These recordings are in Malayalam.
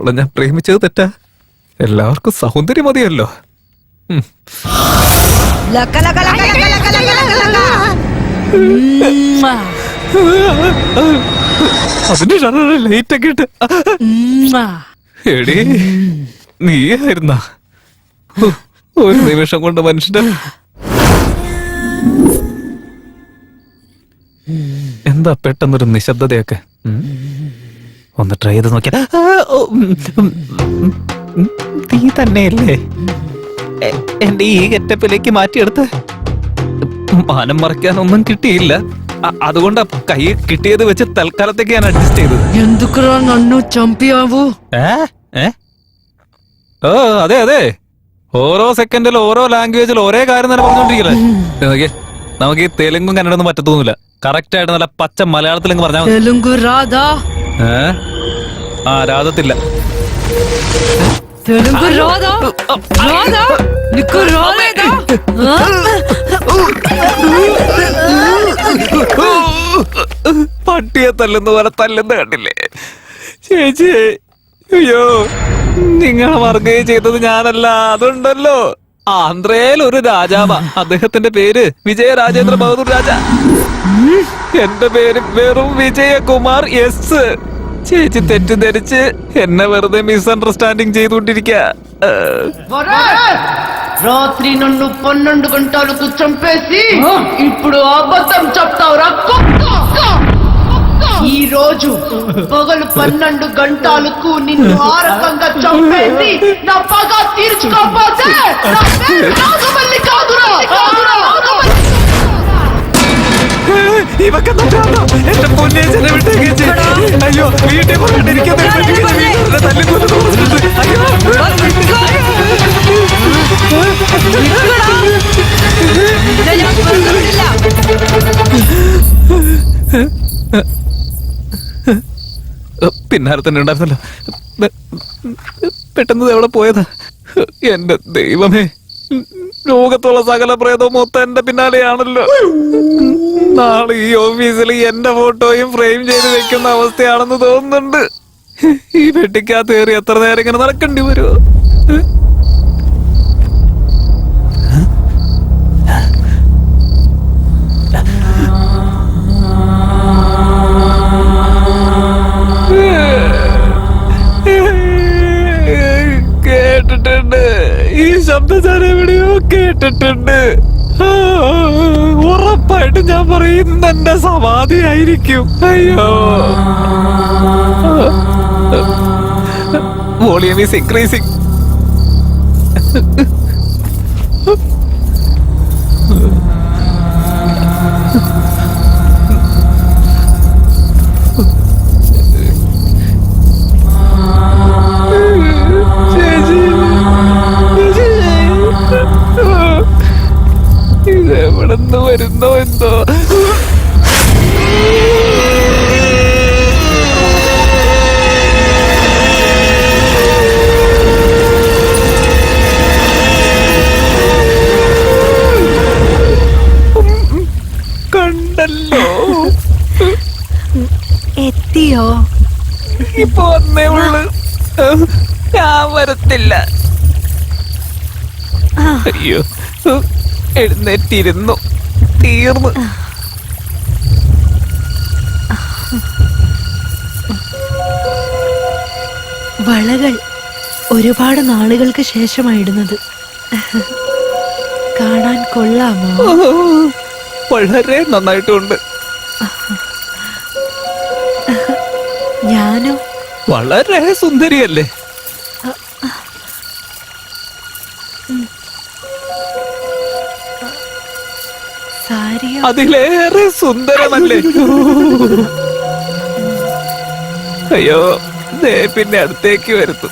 അവളെ ഞാൻ പ്രേമിച്ചത് തെറ്റാ? എല്ലാവർക്കും സൗന്ദര്യം മതിയല്ലോ. അതിന്റെ ലൈറ്റ് ഒക്കെ ഇട്ട് എടി നീയായിരുന്ന ഒരു നിമിഷം കൊണ്ട് മനുഷ്യന്റെ എന്താ പെട്ടെന്നൊരു നിശബ്ദതയൊക്കെ? ഒന്ന് ട്രൈ ചെയ്ത് നോക്കിയാ. നീ തന്നെയല്ലേ എന്റെ ഈ ഗെറ്റപ്പിലേക്ക് മാറ്റിയെടുത്ത്? മാനം മറയ്ക്കാനൊന്നും കിട്ടിയില്ല, അതുകൊണ്ട് കൈ കിട്ടിയത് വെച്ച് തൽക്കാലത്തേക്ക് ഞാൻ അഡ്ജസ്റ്റ് ചെയ്തത്. ഓ അതെ അതെ, ഓരോ സെക്കൻഡിൽ ഓരോ ലാംഗ്വേജിൽ ഒരേ കാര്യം തന്നെ പറഞ്ഞോണ്ടിരിക്കല്ലേ. നമുക്ക് ഈ തെലുങ്കും കന്നഡൊന്നും പറ്റത്തൊന്നുമില്ല. കറക്റ്റ് ആയിട്ട് നല്ല പച്ച മലയാളത്തിൽ പറഞ്ഞാൽ രാധത്തില്ല. പട്ടിയെ തല്ലുന്ന പോലെ തല്ലുന്ന കണ്ടില്ലേ ചേച്ചി? അയ്യോ, നിങ്ങളെ മറുകയും ചെയ്തത് ഞാനല്ല. അതുണ്ടല്ലോ, ആന്ധ്രയിൽ ഒരു രാജാവാ, അദ്ദേഹത്തിന്റെ പേര് വിജയ രാജേന്ദ്ര ബഹദൂർ രാജ. എന്റെ പേര് വെറും വിജയകുമാർ എസ്. ചേച്ചി തെറ്റിദ്ധരിച്ച് എന്നെ വെറുതെ മിസ്അണ്ടർസ്റ്റാൻഡിങ് ചെയ്തുകൊണ്ടിരിക്ക. రాత్రి నన్ను 12 గంటలకు చంపేసి ఇప్పుడు అబద్ధం చెప్తావురా? ఈ రోజు పగలు 12 గంటలకు నిన్ను ఆ రకంగా చంపేసి నా పగ తీర్చుకోకపోతే నా పేరు నాగవల్లి కాదురా. എന്റെ പൊന്നെ വിട്ടേക്ക്. അയ്യോ, വീട്ടിൽ പോയിട്ടിരിക്കുന്ന പിന്നാലെ തന്നെ ഉണ്ടായിരുന്നല്ലോ. പെട്ടെന്ന് എവിടെ പോയതാ? എന്റെ ദൈവമേ, ലോകത്തുള്ള സകല പ്രേതവും മൊത്തം എന്റെ പിന്നാലെയാണല്ലോ. നാളെ ഈ ഓഫീസിൽ എന്റെ ഫോട്ടോയും ഫ്രെയിം ചെയ്ത് വെക്കുന്ന അവസ്ഥയാണെന്ന് തോന്നുന്നുണ്ട്. ഈ പെട്ടിക്കകത്ത് കയറി എത്ര നേരം ഇങ്ങനെ നടക്കേണ്ടി വരുമോ? കേട്ടിട്ടുണ്ട്, ഈ ശബ്ദം ഞാൻ എവിടെയോ കേട്ടിട്ടുണ്ട്. ഉറപ്പായിട്ട് ഞാൻ പറയുന്ന എന്റെ സമാധിയായിരിക്കും. അയ്യോ, വോളിയം ഈസ് ഇൻക്രീസിംഗ്. ഇതെവിടെന്ന് വരുന്നോ എന്തോ. കണ്ടല്ലോ, എത്തിയോ? ഇപ്പൊ വന്നേ ഉള്ളു, ഞാൻ വരത്തില്ല. അയ്യോ, എഴുന്നേറ്റിരുന്നു, തീർന്നു. വളകൾ ഒരുപാട് നാളുകൾക്ക് ശേഷമായിടുന്നത്. കാണാൻ കൊള്ളാമോ? വളരെ നന്നായിട്ടുണ്ട്. ഞാനോ? വളരെ സുന്ദരിയല്ലേ? സാരിയോ? അതിലേറെ സുന്ദരമല്ലേ? അയ്യോ, ദേ പിന്നെ അടുത്തേക്ക് വരുന്നു.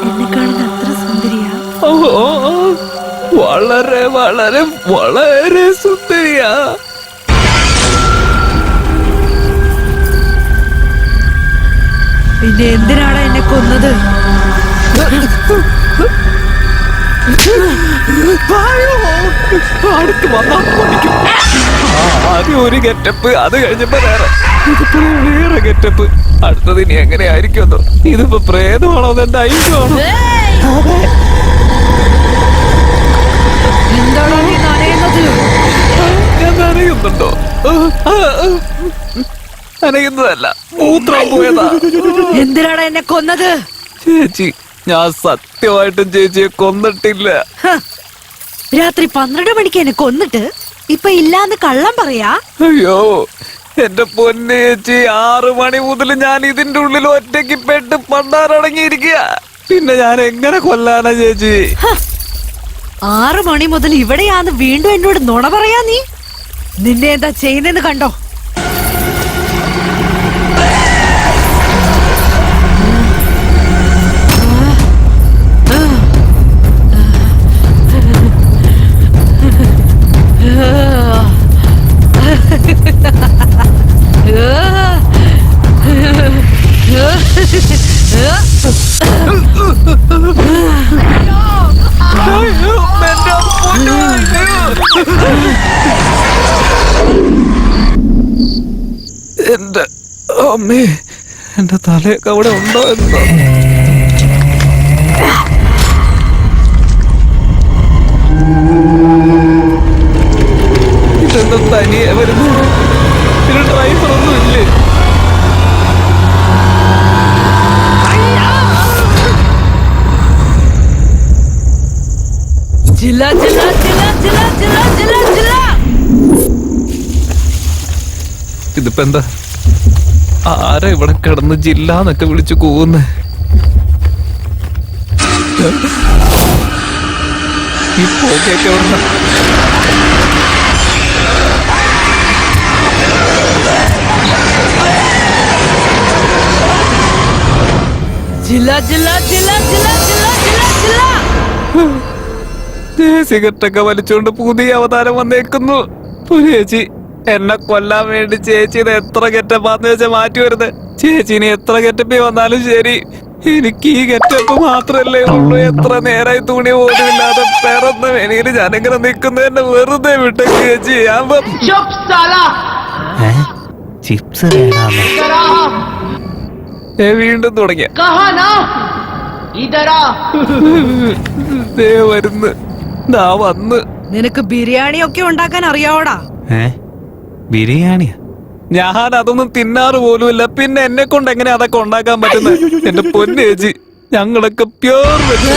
എന്നെ കാണുന്ന അത്ര സുന്ദരിയാ? വളരെ വളരെ വളരെ സുന്ദരിയാ. പിന്നെ എന്തിനാണ് എന്നെ കൊന്നത്? അടുത്ത് വന്നാ ആദ്യം ഒരു ഗെറ്റപ്പ്, അത് കഴിഞ്ഞപ്പോ ഇതിപ്പോ വേറെ ഗെറ്റപ്പ്. അടുത്തത് ഇനി എങ്ങനെയായിരിക്കുമെന്നോ. ഇതിപ്പോ പ്രേതമാണോ എന്റെ ഐശ്വരാണോ? എന്താണോ നീ നനയുന്നത്? ഞാൻ നനയുന്നുണ്ടോ? നനയുന്നതല്ല, മൂത്രം പോയതാ. എന്തിനാണ് എന്നെ കൊന്നത്? ചേച്ചി, ഞാൻ സത്യമായിട്ടും ചേച്ചിയെ കൊന്നിട്ടില്ല. ഹ, രാത്രി 12 മണിക്ക് എന്നെ കൊന്നിട്ട് ഇപ്പൊ ഇല്ലാന്ന് കള്ളം പറയാ? അയ്യോ എന്റെ പൊന്നെ ചേച്ചി, 6 മണി മുതൽ ഞാൻ ഇതിന്റെ ഉള്ളിൽ ഒറ്റയ്ക്ക് പെട്ട് പണ്ടാറടങ്ങിയിരിക്കുക. പിന്നെ ഞാൻ എങ്ങനെ കൊല്ലാനാ ചേച്ചി? 6 മണി മുതൽ ഇവിടെയാന്ന് വീണ്ടും എന്നോട് നുണ പറയാ നീ? നിന്നെ എന്താ ചെയ്യുന്നെന്ന് കണ്ടോ? അയ്യോ, എന്റെ പൊന്നോ, അയ്യോ. എന്റെ അമ്മേ, എന്റെ തലയൊക്കെ അവിടെ ഉണ്ടോ എന്തോ. ഇതെന്താ തനിയെ വരുന്നു? ഇതിന് ഡ്രൈവർ ഒന്നും ഇല്ലേ? ജില്ല ജില്ല ജില്ല ജില്ല ജില്ല ജില്ല ജില്ല. ഇതിപ്പോ എന്താ? ആരാ ഇവിടെ കിടന്ന് ജില്ലാന്നൊക്കെ വിളിച്ചു കൂവുന്നേ? ഈ പോകയൊക്കെ എവിടുന്ന? ജില്ല ജില്ല ജില്ല ജില്ല ജില്ല ജില്ല ജില്ല. സിഗരറ്റൊക്കെ വലിച്ചുകൊണ്ട് പുതിയ അവതാരം വന്നേക്കുന്നു. ചേച്ചി, എന്നെ കൊല്ലാൻ വേണ്ടി ചേച്ചി ഇത് എത്ര ഗെറ്റപ്പാന്ന് വെച്ചാൽ മാറ്റി വരുന്നത്. ചേച്ചിന് എത്ര ഗെറ്റപ്പി വന്നാലും ശരി, എനിക്ക് ഈ ഗെറ്റപ്പ് മാത്രല്ലേ ഉള്ളൂ. എത്ര നേരായി തുണി പോലും ഇല്ലാതെ പിറന്ന വേണിയിൽ ഞാനിങ്ങനെ നിൽക്കുന്നതന്നെ വെറുതെ വിട്ടേക്ക് ചേച്ചി. चुप साला ചിപ്സ് इधर आ വീണ്ടും തുടങ്ങിയ कहा ना इधर आ ദേ വരുന്ന്, ദാ വന്ന്. നിനക്ക് ബിരിയാണി ഒക്കെ ഉണ്ടാക്കാൻ അറിയാവോടാ? ബിരിയാണിയാ? ഞാൻ അതൊന്നും തിന്നാറ് പോലുമില്ല. പിന്നെ എന്നെ കൊണ്ട് എങ്ങനെ അതൊക്കെ ഉണ്ടാക്കാൻ പറ്റുന്നത്? എന്റെ പൊന്നു ചേച്ചി, ഞങ്ങളൊക്കെ പ്യൂർ വെജ്.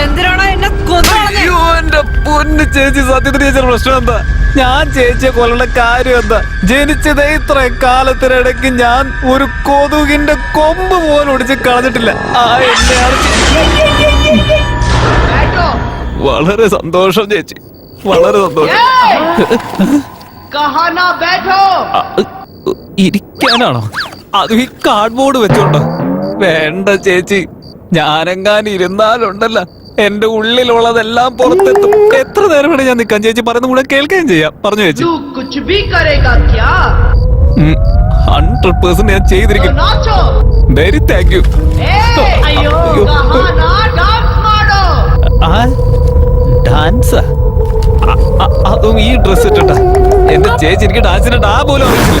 എന്തിനാണോ എന്നെ കൊന്നത്? അയ്യോ എന്റെ പൊന്നു ചേച്ചി, സത്യത്തിന് ചേച്ചിയുടെ പ്രശ്നം എന്താ? ഞാൻ ചേച്ചിയെ കൊല്ലേണ്ട കാര്യം എന്താ? ജനിച്ചതേ ഇത്ര കാലത്തിനിടയ്ക്ക് ഞാൻ ഒരു കൊതുകിന്റെ കൊമ്പ് പോലും ഒടിച്ച് കളഞ്ഞിട്ടില്ല. ആ എന്നെയാണ് बैठो വളരെ സന്തോഷം ചേച്ചി, വളരെ സന്തോഷം. कहा ना बैठो ആ, ഇരിക്കാനാണോ? അത് ഈ കാർഡ്ബോർഡ് വെച്ചോണ്ടോ? വേണ്ട ചേച്ചി, ഞാനെങ്ങാനും ഇരുന്നാലുണ്ടല്ലോ എന്റെ ഉള്ളിലുള്ളതെല്ലാം പുറത്തെത്തും. എത്ര നേരം വേണേ ഞാൻ നിൽക്കാം. ചേച്ചി പറയുന്ന കൂടെ കേൾക്കുകയും ചെയ്യാം. പറഞ്ഞു ചേച്ചി. तू कुछ भी करेगा क्या 100% ഞാൻ तो ചെയ്തിരിക്കും. नाचो വെരി താങ്ക് യു. अयो कहा ना डांस मारो ഡാൻസാ? അതും ഈ ഡ്രസ് ഇട്ടിട്ടാ? എന്റെ ചേച്ചി, എനിക്ക് ഡാൻസിന്റെ ഡാ പോലും അറിയില്ല.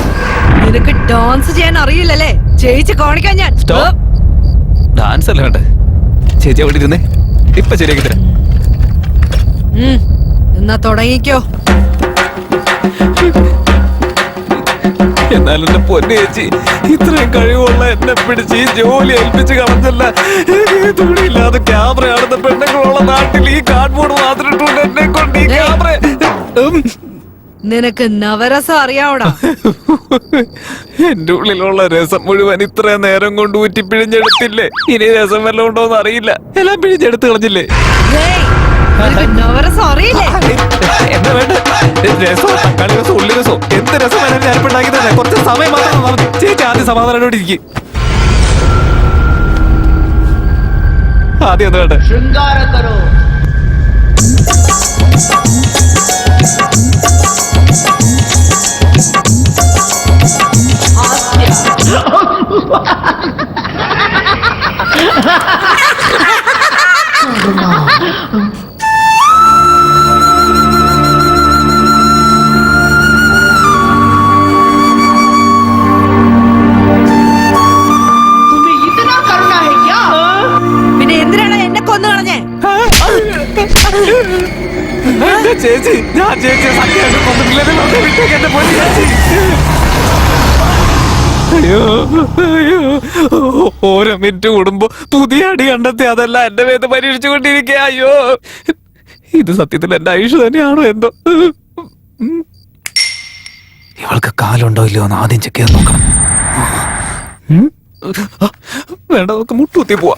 നിനക്ക് ഡാൻസ് ചെയ്യാൻ അറിയില്ലല്ലേ? ചേച്ചി കാണിക്കാൻ ഞാൻ. ഡാൻസ് അല്ല വേണ്ടേ? ചേച്ചി അവിടെ ഇരുന്നേ, ഇപ്പൊ ശരിയാക്കി തരാം. എന്നാ തുടങ്ങിക്കോ. എന്നാലും എന്റെ പൊന്നു ചേച്ചി, ഇത്രയും കഴിവുള്ള എന്നെ പിടിച്ച് ഈ ജോലി ഏൽപ്പിച്ച് കളഞ്ഞല്ല. തുണിയില്ലാതെ ക്യാമറ ആടുന്ന പെണ്ണുങ്ങളുള്ള നാട്ടിൽ ഈ കാർഡ്ബോർഡ് മാത്രം ഇട്ടുകൊണ്ട് എന്നെ കൊണ്ട് ഈ ക്യാമറ. നിനക്ക് നവരസം അറിയാവോടാ? എന്റെ ഉള്ളിലുള്ള രസം മുഴുവൻ ഇത്രയും നേരം കൊണ്ട് ഊറ്റി പിഴിഞ്ഞെടുത്തില്ലേ? ഇനി രസം വല്ലതും ഉണ്ടോന്ന് അറിയില്ല. എല്ലാം പിഴിഞ്ഞെടുത്ത് കളഞ്ഞില്ലേ? ഏയ്, നിനക്ക് നവരസം അറിയില്ലേ? എന്താ വേണ്ട? രസോ, തക്കാളി രസോ, ഉള്ളി രസോ, എന്ത് രസം വേണമെങ്കിലും ഞാനിപ്പോ ഉണ്ടാക്കി തന്നെ. കുറച്ച് സമയം മാത്രം തന്നാ മതി. ചേച്ചി ആദ്യം സമാധാനത്തോടെ ഇരിക്കും. ആദ്യം എന്താ വേണ്ടേ? श्रृंगार करो ചേച്ചി, ഞാൻ ചേച്ചി സത്യമായിട്ട് കൊന്നിട്ടില്ലെന്ന് വിട്ടേക്ക് എന്റെ പൊന്നു ചേച്ചി. അയ്യോ അയ്യോ, ഓരോ മിനിറ്റ് കൂടുമ്പോ പുതിയ അടി കണ്ടെത്തി അതല്ല എന്റെ മേത്ത് പരീക്ഷിച്ചുകൊണ്ടിരിക്കുക. അയ്യോ, ഇത് സത്യത്തിൽ എന്റെ ആയുഷ് തന്നെയാണോ എന്തോ. ഇവൾക്ക് കാലുണ്ടോ ഇല്ലയോ എന്ന് ആദ്യം ചെക്ക് ചെയ്ത് നോക്കണം. വേണ്ട, നമുക്ക് മുട്ടുകുത്തി പോവാ.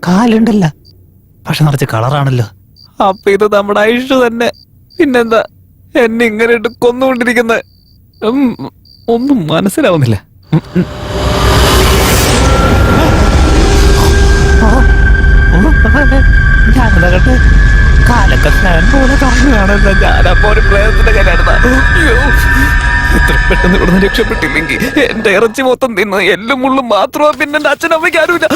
കാലുണ്ടല്ല, പക്ഷെ നിറച്ച് കളറാണല്ലോ. അപ്പൊ ഇത് നമ്മുടെ ആയുഷ് തന്നെ. പിന്നെന്താ എന്നെ ഇങ്ങനെ ഇട്ട് കൊന്നുകൊണ്ടിരിക്കുന്നത്? ഒന്നും മനസ്സിലാവുന്നില്ല. ഞാനകട്ടെ കാലൊക്കെ ഫാൻ പോലെ കാണുകയാണല്ലോ. ഞാനപ്പോ ഒരു പ്രേതത്തിന്റെ കയ്യിലായിരുന്ന. എത്ര പെട്ടെന്ന് ഇവിടുന്ന് രക്ഷപ്പെട്ടില്ലെങ്കിൽ എന്റെ ഇറച്ചി മൊത്തം തിന്ന് എല്ലും മുള്ളും മാത്രമാ. പിന്നെ എന്റെ അച്ഛനമ്മയ്ക്ക് ആരുമില്ല.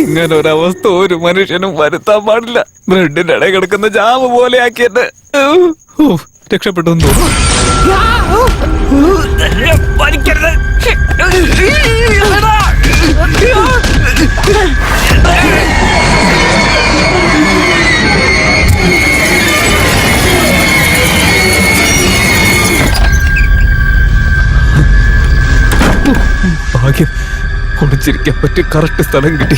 ഇങ്ങനെ ഒരവസ്ഥ ഒരു മനുഷ്യനും വരുത്താൻ പാടില്ല. ബ്രെഡിന്റെ ഇടയിൽ കിടക്കുന്ന ജാമ് പോലെ ആക്കിയിട്ട് രക്ഷപ്പെട്ടു തോന്നുന്നു. ഭാഗ്യം, ഒളിച്ചിരിക്കാൻ പറ്റിയ കറക്റ്റ് സ്ഥലം കിട്ടി.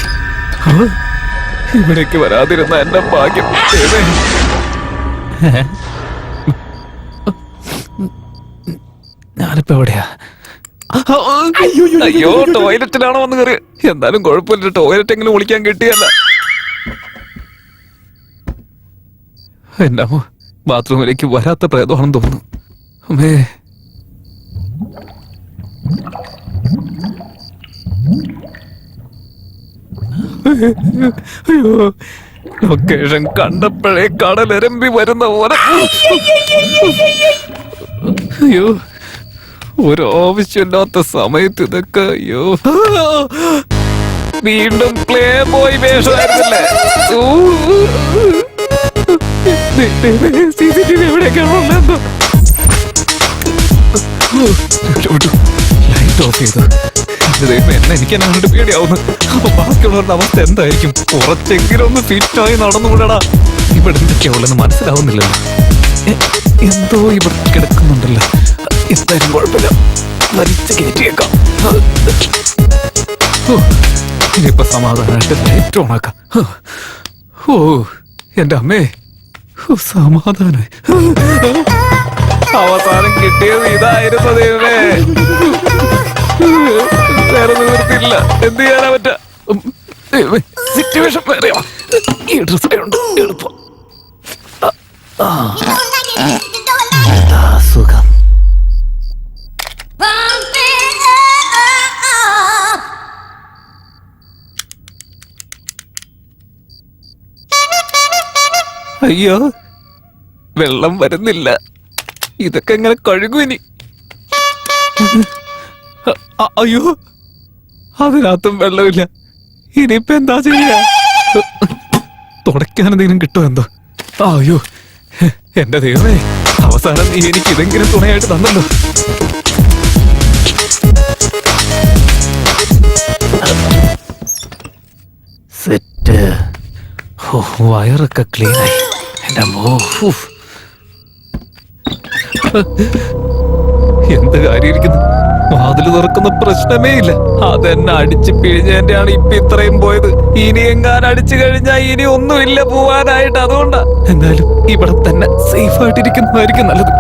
ഇവിടേക്ക് വരാതിരുന്ന എന്റെ ഭാഗ്യം. ഞാനിപ്പോ എവിടെയാ? അയ്യോ, ടോയ്ലറ്റിലാണോ വന്ന് കയറി. എന്തായാലും കുഴപ്പമില്ല, ടോയ്ലറ്റ് എങ്കിലും വിളിക്കാൻ കിട്ടിയല്ല. എന്നാമോ ബാത്റൂമിലേക്ക് വരാത്ത പ്രേതമാണെന്ന് തോന്നുന്നു. അമ്മേ, അയ്യോ, ലൊക്കേഷൻ കണ്ടപ്പോഴേ കടലെരമ്പി വരുന്ന പോലെ. അയ്യോ, ഒരു ആവശ്യമില്ലാത്ത സമയത്ത് ഇതൊക്കെ. അയ്യോ, വീണ്ടും പ്ലേ ബോയ് വേഷമായിരുന്നില്ലേ? CCTV എവിടേക്കാണോ? ലൈറ്റ് ഓഫ് ചെയ്തു. എന്നെ എനിക്ക് എന്നെ കണ്ടിട്ട് പേടിയാവുന്നു. അപ്പൊ ബാക്കിയുള്ളവരുടെ അവസ്ഥ എന്തായിരിക്കും? കുറച്ചെങ്കിലും ഒന്ന് ഫിറ്റായി നടന്നുകൂടാ. ഇവിടെ എന്തൊക്കെയാവുള്ളെന്ന് മനസ്സിലാവുന്നില്ലല്ലോ. എന്തോ ഇവിടെ കിടക്കുന്നുണ്ടല്ലോ. എന്തായാലും കുഴപ്പമില്ല, വലിച്ചു കയറ്റിയേക്കാം. ഇനിയിപ്പൊ സമാധാനമായിട്ട് ലൈറ്റ് ഓണാക്കാം. ഓ എന്റെ അമ്മേ, സമാധാനം. അവസാനം കിട്ടിയത് ഇതായിരുന്നു ദൈവമേ. വേറെ നിവൃത്തിയില്ല, എന്ത് ചെയ്യാനാ പറ്റാ. സിറ്റുവേഷൻ വേറെയാ. ഈ ഡ്രസ്സുണ്ട് എളുപ്പം. സുഖം. അയ്യോ, വെള്ളം വരുന്നില്ല. ഇതൊക്കെ എങ്ങനെ കഴുകും ഇനി? അയ്യോ, അതിനകത്തും വെള്ളമില്ല. ഇനിയിപ്പോ എന്താ ചെയ്യാ? തുടയ്ക്കാൻ എന്തെങ്കിലും കിട്ടുമോ എന്തോ? അയ്യോ എന്റെ ദൈവമേ, അവസാനം നീ എനിക്ക് ഇതെങ്കിലും തുണയായിട്ട് തന്നല്ലോ. സെറ്റ്. വയറൊക്കെ ക്ലീനായി. എന്റെ മോ, എന്ത് കാര്യമായിരിക്കുന്നു? വാതില് തുറക്കുന്ന പ്രശ്നമേ ഇല്ല. അതെന്നെ അടിച്ച് പിഴിഞ്ഞതിന്റെയാണ് ഇപ്പൊ ഇത്രയും പോയത്. ഇനി എങ്ങാൻ അടിച്ചു കഴിഞ്ഞാൽ ഇനി ഒന്നുമില്ല പോവാനായിട്ട്. അതുകൊണ്ടാ. എന്തായാലും ഇവിടെ തന്നെ സേഫ് ആയിട്ടിരിക്കുന്നതായിരിക്കും നല്ലത്.